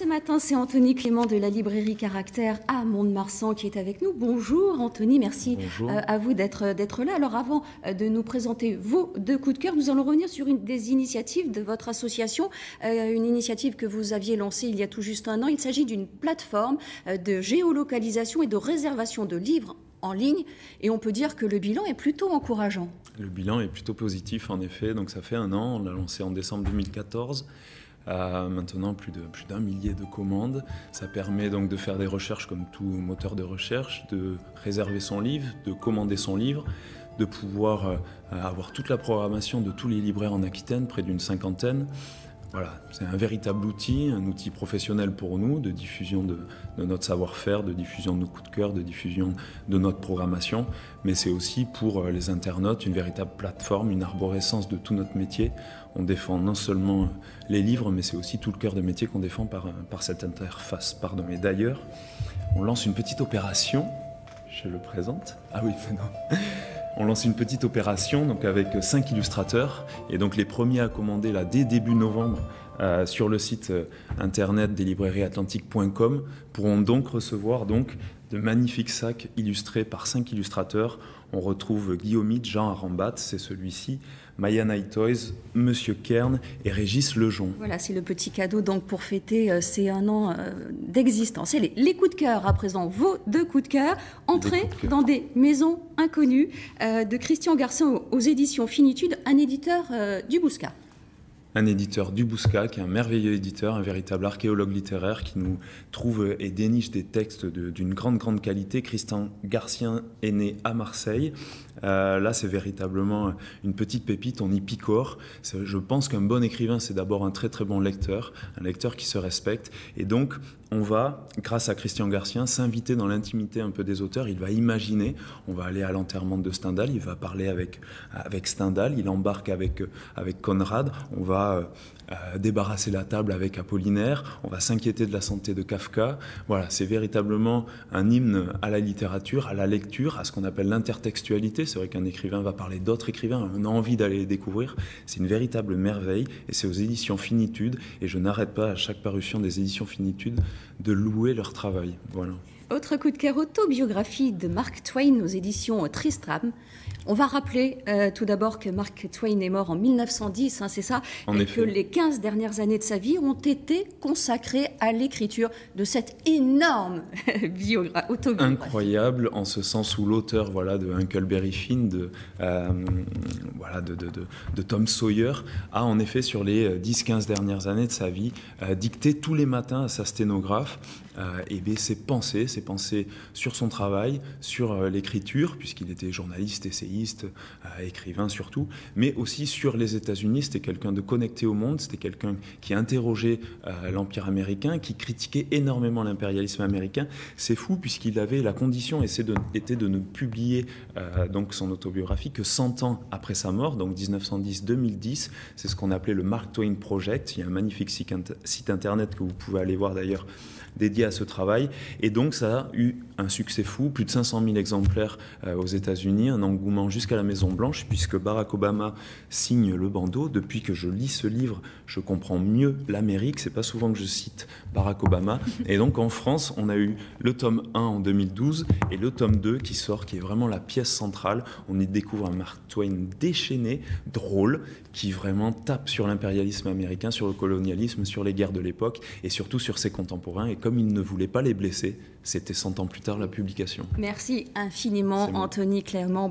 matin, c'est Anthony Clément de la librairie Caractère à Mont-de-Marsan qui est avec nous. Bonjour Anthony, merci. Bonjour. À vous d'être là. Alors avant de nous présenter vos deux coups de cœur, nous allons revenir sur une des initiatives de votre association, une initiative que vous aviez lancée il y a tout juste un an. Il s'agit d'une plateforme de géolocalisation et de réservation de livres en ligne, et on peut dire que le bilan est plutôt encourageant. Le bilan est plutôt positif en effet, donc ça fait un an, on l'a lancé en décembre 2014. Maintenant plus d'un millier de commandes. Ça permet donc de faire des recherches comme tout moteur de recherche, de réserver son livre, de commander son livre, de pouvoir avoir toute la programmation de tous les libraires en Aquitaine, près d'une cinquantaine. Voilà, c'est un véritable outil, un outil professionnel pour nous, de diffusion de notre savoir-faire, de diffusion de nos coups de cœur, de diffusion de notre programmation, mais c'est aussi pour les internautes une véritable plateforme, une arborescence de tout notre métier. On défend non seulement les livres, mais c'est aussi tout le cœur de métier qu'on défend par cette interface. Pardon. Et d'ailleurs, on lance une petite opération, je le présente. Ah oui, non. On lance une petite opération donc avec 5 illustrateurs, et donc les premiers à commander là, dès début novembre sur le site internet des librairieatlantiques.com pourront donc recevoir de magnifiques sacs illustrés par 5 illustrateurs. On retrouve Guillaume, Jean Arambat, c'est celui-ci, Maya Night Toys, Monsieur Kern et Régis Lejon. Voilà, c'est le petit cadeau donc pour fêter ces un an d'existence. Et les coups de cœur, à présent, vos deux coups de cœur. Entrez dans des maisons inconnues de Christian Garcin aux éditions Finitude, un éditeur du Bouscat. Un éditeur du Bouscat, qui est un merveilleux éditeur, un véritable archéologue littéraire qui nous trouve et déniche des textes d'une grande qualité. Christian Garcien est né à Marseille. Là, c'est véritablement une petite pépite, on y picore. Je pense qu'un bon écrivain, c'est d'abord un très bon lecteur, un lecteur qui se respecte. Et donc, on va, grâce à Christian Garcien, s'inviter dans l'intimité un peu des auteurs. Il va imaginer, on va aller à l'enterrement de Stendhal, il va parler avec Stendhal, il embarque avec Conrad, on va débarrasser la table avec Apollinaire, on va s'inquiéter de la santé de Kafka. Voilà, c'est véritablement un hymne à la littérature, à la lecture, à ce qu'on appelle l'intertextualité. C'est vrai qu'un écrivain va parler d'autres écrivains, on a envie d'aller les découvrir. C'est une véritable merveille et c'est aux éditions Finitude, et je n'arrête pas à chaque parution des éditions Finitude de louer leur travail. Voilà. Autre coup de cœur, autobiographie de Mark Twain aux éditions Tristram. On va rappeler tout d'abord que Mark Twain est mort en 1910, c'est ça, en effet. Que les 15 dernières années de sa vie ont été consacrées à l'écriture de cette énorme autobiographie. Incroyable, en ce sens où l'auteur de Huckleberry Finn, de Tom Sawyer, a en effet sur les 10-15 dernières années de sa vie dicté tous les matins à sa sténographe ses pensées sur son travail, sur l'écriture, puisqu'il était journaliste, essayiste, écrivain surtout, mais aussi sur les États-Unis. C'était quelqu'un de connecté au monde, c'était quelqu'un qui interrogeait l'Empire américain, qui critiquait énormément l'impérialisme américain. C'est fou, puisqu'il avait la condition était de ne publier donc son autobiographie que 100 ans après sa mort, donc 1910-2010. C'est ce qu'on appelait le Mark Twain Project. Il y a un magnifique site internet que vous pouvez aller voir d'ailleurs, dédié à ce travail, et donc ça a eu un succès fou, plus de 500 000 exemplaires aux États-Unis, un engouement jusqu'à la Maison-Blanche, puisque Barack Obama signe le bandeau. Depuis que je lis ce livre, je comprends mieux l'Amérique. C'est pas souvent que je cite Barack Obama. Et donc en France, on a eu le tome 1 en 2012 et le tome 2 qui sort, qui est vraiment la pièce centrale. On y découvre un Mark Twain déchaîné, drôle, qui vraiment tape sur l'impérialisme américain, sur le colonialisme, sur les guerres de l'époque et surtout sur ses contemporains. Et comme il ne voulait pas les blesser, c'était 100 ans plus tard la publication. Merci infiniment, Anthony Clément.